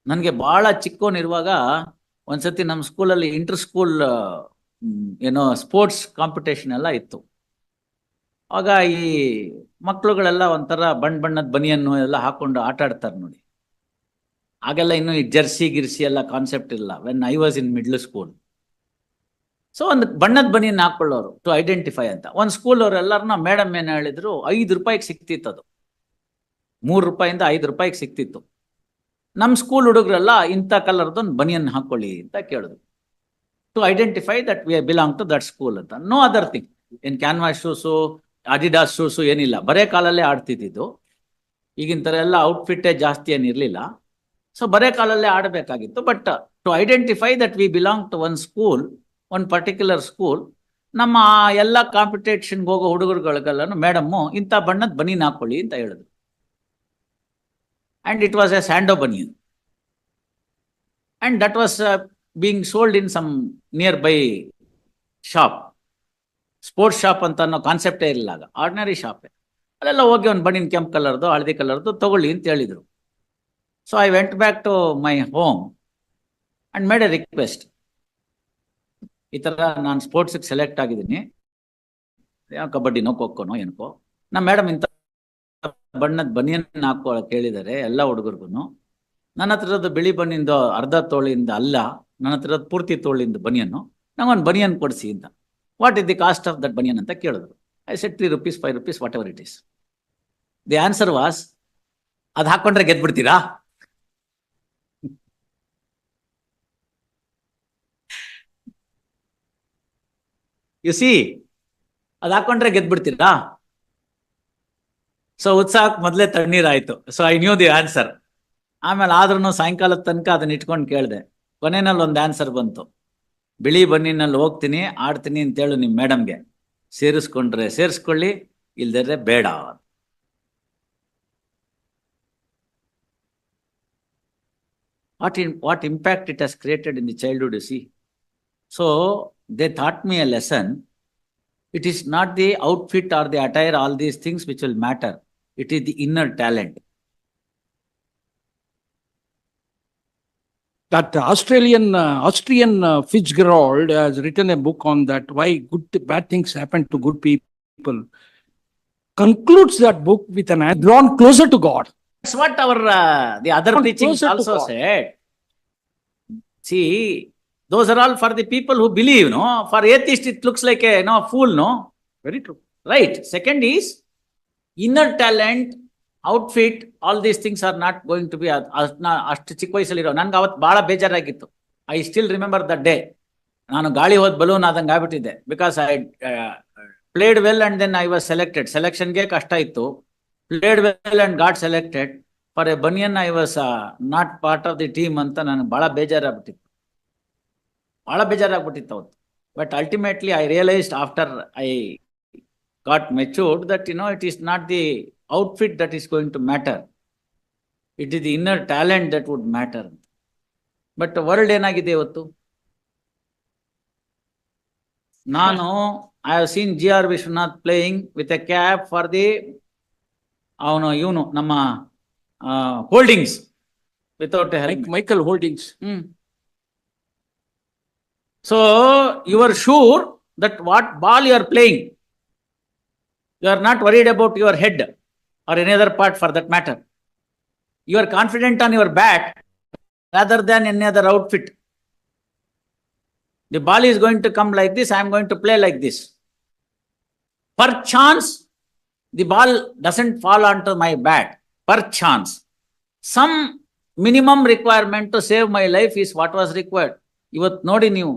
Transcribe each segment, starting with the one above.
ನನಗೆ ಭಾಳ ಚಿಕ್ಕವನಿರುವಾಗ ಒಂದ್ಸತಿ ನಮ್ಮ ಸ್ಕೂಲಲ್ಲಿ ಇಂಟರ್ ಸ್ಕೂಲ್ ಏನೋ ಸ್ಪೋರ್ಟ್ಸ್ ಕಾಂಪಿಟೇಷನ್ ಎಲ್ಲ ಇತ್ತು. ಆಗ ಈ ಮಕ್ಕಳುಗಳೆಲ್ಲ ಒಂಥರ ಬಣ್ಣದ ಬನಿಯನ್ನು ಎಲ್ಲ ಹಾಕೊಂಡು ಆಟ ಆಡ್ತಾರೆ ನೋಡಿ. ಆಗೆಲ್ಲ ಇನ್ನು ಈ ಜರ್ಸಿ ಗಿರ್ಸಿ ಎಲ್ಲ ಕಾನ್ಸೆಪ್ಟ್ ಇಲ್ಲ when I was in middle school. So ಒಂದು ಬಣ್ಣದ ಬನಿಯನ್ನು ಹಾಕೊಳ್ಳೋರು ಟು ಐಡೆಂಟಿಫೈ ಅಂತ. ಒಂದು ಸ್ಕೂಲ್ ಅವ್ರು ಎಲ್ಲರನ್ನ ಮೇಡಮ್ ಏನು ಹೇಳಿದ್ರು, 5 ರೂಪಾಯಿಗೆ ಸಿಕ್ತಿತ್ತು ಅದು. 3 ರೂಪಾಯಿಂದ 5 ರೂಪಾಯಿಗೆ ಸಿಕ್ತಿತ್ತು. ನಮ್ಮ ಸ್ಕೂಲ್ ಹುಡುಗರೆಲ್ಲ ಇಂಥ ಕಲರ್ದೊಂದು ಬನಿಯನ್ ಹಾಕೊಳ್ಳಿ ಅಂತ ಕೇಳಿದ್ರು, to identify that we belong to that school ಅಂತ. No other thing. In canvas shoes, Adidas shoes ಏನಿಲ್ಲ, ಬರೇ ಕಾಲಲ್ಲೇ ಆಡ್ತಿದ್ದು. ಈಗಿನ ಥರ ಎಲ್ಲ ಔಟ್ಫಿಟ್ಟೇ ಜಾಸ್ತಿ ಏನಿರಲಿಲ್ಲ. ಸೊ ಬರೇ ಕಾಲಲ್ಲೇ ಆಡಬೇಕಾಗಿತ್ತು. But to identify that we belong to one school, one particular school, ನಮ್ಮ ಎಲ್ಲ ಕಾಂಪಿಟೇಷನ್ಗೆ ಹೋಗೋ ಹುಡುಗರುಗಳಿಗೆಲ್ಲೂ ಮೇಡಮ್ಮು ಇಂಥ ಬಣ್ಣದ ಬನೀನ್ ಹಾಕೊಳ್ಳಿ ಅಂತ ಹೇಳಿದ್ರು. And it was a sando banian, and that was being sold in some nearby shop. Sports shop ಅಂತ ಅನ್ನೋ ಕಾನ್ಸೆಪ್ಟೇ ಇರಲಿಲ್ಲ ಆಗ, ಆರ್ಡಿನರಿ ಶಾಪೇ. ಅಲ್ಲೆಲ್ಲ ಹೋಗಿ ಒಂದು ಬನಿನ್ ಕೆಂಪು ಕಲರ್ದು ಹಳದಿ ಕಲರ್ದು ತಗೊಳ್ಳಿ ಅಂತ ಹೇಳಿದರು. So I went back to my home and made a request, ಈ ಥರ ನಾನು ಸ್ಪೋರ್ಟ್ಸಿಗೆ ಸೆಲೆಕ್ಟ್ ಆಗಿದ್ದೀನಿ, ಕಬಡ್ಡಿನೋ ಖೋಖೋನೋ ಏನಕ್ಕೋ, ನಮ್ಮ ಮೇಡಮ್ ಇಂಥ ಬಣ್ಣದ ಬನಿಯನ್ ಹಾಕೊಳ್ಳೋಕೆ ಹೇಳಿದ್ದಾರೆ ಎಲ್ಲ ಹುಡುಗರಿಗೂ. ನನ್ನ ಹತ್ರದ ಬಿಳಿ ಬಣ್ಣಿಂದ ಅರ್ಧ ತೋಳಿಂದ ಅಲ್ಲ, ನನ್ನ ಹತ್ರದ ಪೂರ್ತಿ ತೋಳಿಂದ ಬನಿಯನ್ನು, ನಂಗೊಂದು ಬನಿಯನ್ ಕೊಡಿಸಿ ಅಂತ. What is the cost of that banian ಅಂತ ಕೇಳಿದ್ರು. I said 3 rupees 5 rupees whatever it is. The answer was, ಅದು ಹಾಕೊಂಡ್ರೆ ಗೆದ್ಬಿಡ್ತೀರಾ? ಯು ಸಿ, ಅದು ಹಾಕೊಂಡ್ರೆ ಗೆದ್ಬಿಡ್ತೀರಾ? ಸೊ ಉತ್ಸಾಹಕ್ಕೆ ಮೊದಲೇ ತಣ್ಣೀರಾಯಿತು. So I knew the answer. ಆಮೇಲೆ ಆದ್ರೂ ಸಾಯಂಕಾಲದ ತನಕ ಅದನ್ನ ಇಟ್ಕೊಂಡು ಕೇಳಿದೆ. ಕೊನೆಯಲ್ಲಿ ಒಂದು ಆನ್ಸರ್ ಬಂತು, ಬಿಳಿ ಬನ್ನಿನಲ್ಲಿ ಹೋಗ್ತೀನಿ ಆಡ್ತೀನಿ ಅಂತೇಳು ನಿಮ್ಮ ಮೇಡಮ್ಗೆ, ಸೇರಿಸ್ಕೊಂಡ್ರೆ ಸೇರಿಸ್ಕೊಳ್ಳಿ, ಇಲ್ದಿದ್ರೆ ಬೇಡ. What impact it has created in the childhood, U C. So they thought me a lesson. It is not the outfit or the attire, all these things which will matter. It is the inner talent. That Austrian Fitzgerald has written a book on that, why bad things happen to good people. Concludes that book with an drawn closer to God. That's what our the other teachings also said. See, those are all for the people who believe, no? For atheist, it looks like a fool, no? Very true. Right. Second is, inner talent, outfit, all these things are not going to be ಅಷ್ಟು ಚಿಕ್ಕ ವಯಸ್ಸಲ್ಲಿರೋ. ನನ್ಗೆ ಅವತ್ತು ಭಾಳ ಬೇಜಾರಾಗಿತ್ತು. I still remember the day. ನಾನು ಗಾಳಿ ಹೋದ balloon ಆದಂಗೆ ಆಗ್ಬಿಟ್ಟಿದ್ದೆ. Because I played well and then I was selected. ಸೆಲೆಕ್ಷನ್ಗೆ ಕಷ್ಟ ಇತ್ತು. Played well and got selected for a banyan. I was not part of the team ಅಂತ ನನಗೆ ಭಾಳ ಬೇಜಾರಾಗ್ಬಿಟ್ಟಿತ್ತು. ಭಾಳ ಬೇಜಾರಾಗ್ಬಿಟ್ಟಿತ್ತು ಅವತ್ತು. But ultimately I realised after I got matured that it is not the outfit that is going to matter, it is the inner talent that would matter. But world ಏನಾಗಿದೆ ಇವತ್ತು? ನಾನು I have seen GR Vishwanath playing with A cap for the ಇವನು ನಮ್ಮ holdings without Michael Holdings. So you are sure that what ball you are playing, you are not worried about your head or any other part for that matter. You are confident on your bat rather than any other outfit. The ball is going to come like this, I am going to play like this. Per chance, the ball doesn't fall onto my bat. Per chance. Some minimum requirement to save my life is what was required. ಇವತ್ತು ನೋಡಿ ನೀವು,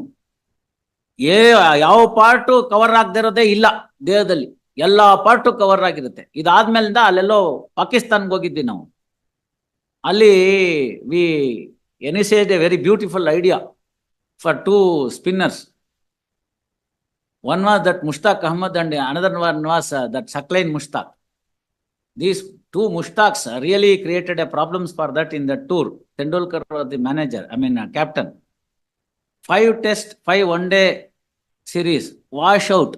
ಯಾವ part cover ಆಗದಿರೋದೇ ಇಲ್ಲ ದೇಹದಲ್ಲಿ, ಎಲ್ಲ part cover ಆಗಿರುತ್ತೆ. ಇದಾದ್ಮೇಲಿಂದ ಅಲ್ಲೆಲ್ಲೋ ಪಾಕಿಸ್ತಾನ್ಗೆ ಹೋಗಿದ್ವಿ ನಾವು. ಅಲ್ಲಿ we envisaged a very beautiful idea for 2 spinners. One was that Mushtaq Ahmed and another one was that Sakline Mushtaq. These 2 Mushtaqs really created a problems for that in the tour. Tendulkar was the manager, captain. 5 test, 5 one-day series, wash out.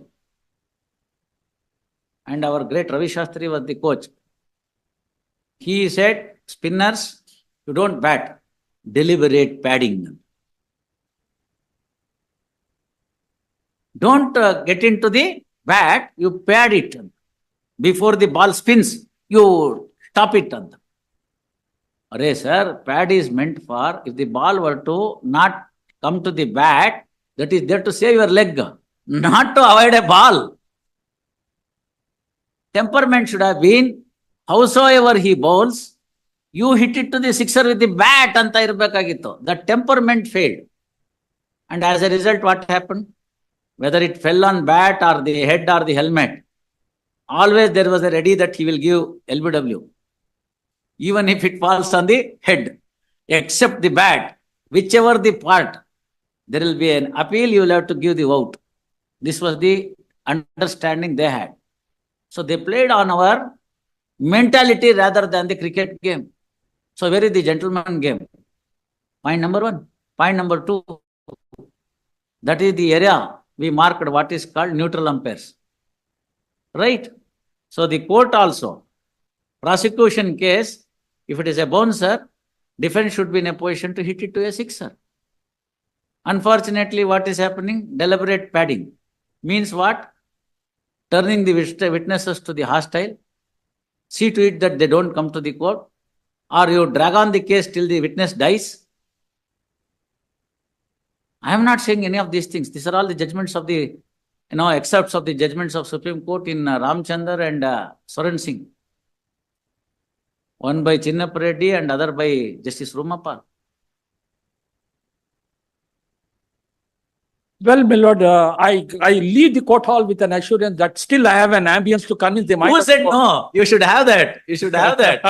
And our great Ravi Shastri was the coach. He said, spinners, you don't bat. deliberate padding. Don't get into the bat, you pad it. Before the ball spins, you stop it. Array, sir, pad is meant for if the ball were to not come to the bat, that is there to save your leg, not to avoid a ball. Temperament should have been, howsoever he bowls, you hit it to the sixer with the bat anta irbekagittu. The temperament failed. And as a result, what happened? Whether it fell on bat or the head or the helmet, always there was a ready that he will give LBW. Even if it falls on the head, except the bat, whichever the part, there will be an appeal, you will have to give the vote. This was the understanding they had. So they played on our mentality rather than the cricket game. So where is the gentleman game? Point number one. Point number two, that is the area we marked what is called neutral umpires. Right? So the court also, prosecution case, if it is a bouncer, defense should be in a position to hit it to a sixer. Unfortunately, what is happening? Deliberate padding. Means what? Turning the witnesses to the hostile. See to it that they don't come to the court. Or you drag on the case till the witness dies. I am not saying any of these things. These are all the judgments of the, excerpts of the judgments of Supreme Court in Ramchandar and Soren Singh. One by Chinnappa Reddy and other by Justice Rumapal. Well, my lord, I leave the court hall with an assurance that still I have an ambience to convince the mind. Who of the said court. no? You should have that. You should have that.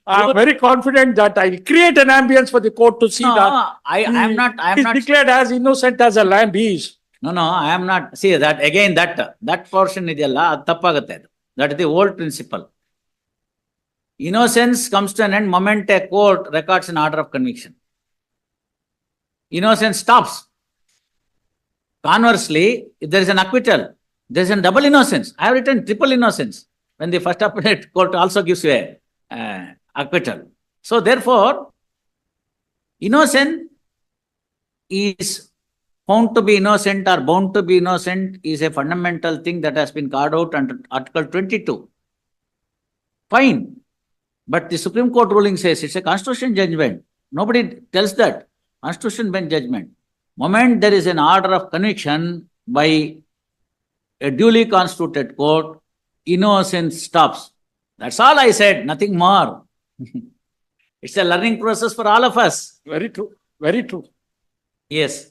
I am very confident that I will create an ambience for the court to see No, that I am not. I am he not. is declared as innocent as a lamb he is. No, I am not. See that again. That portion ideyalla tappagatte. That is the old principle. Innocence comes to an end moment a court records an order of conviction. Innocence stops. Conversely, if there is an acquittal, there is a double innocence. I have written triple innocence when the first appellate court also gives you a acquittal. So therefore, innocent is found to be innocent or bound to be innocent is a fundamental thing that has been carved out under Article 22. Fine. But the Supreme Court ruling says it's a constitution judgment. Nobody tells that. Constitution bench judgment. Moment there is an order of conviction by a duly constituted court, innocence stops. That's all I said, nothing more. It's a learning process for all of us. Very true. Very true. Yes.